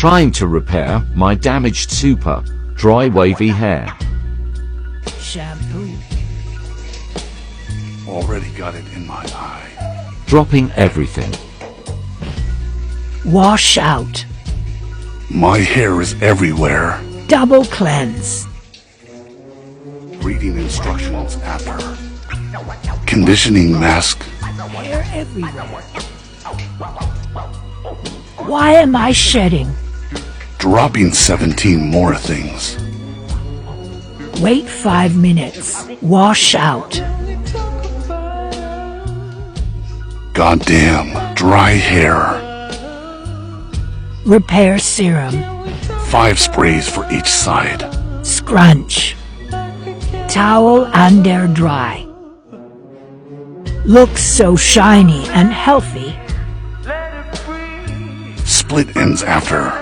Trying to repair my damaged super dry wavy hair. Shampoo. Already got it in my eye. Dropping everything. Wash out. My hair is everywhere. Double cleanse. Reading instructions after. Conditioning mask. Hair everywhere. Why am I shedding? Dropping 17 more things. Wait 5 minutes. Wash out. Goddamn, dry hair. Repair serum. 5 sprays for each side. Scrunch. Towel and air dry. Looks so shiny and healthy. Split ends after.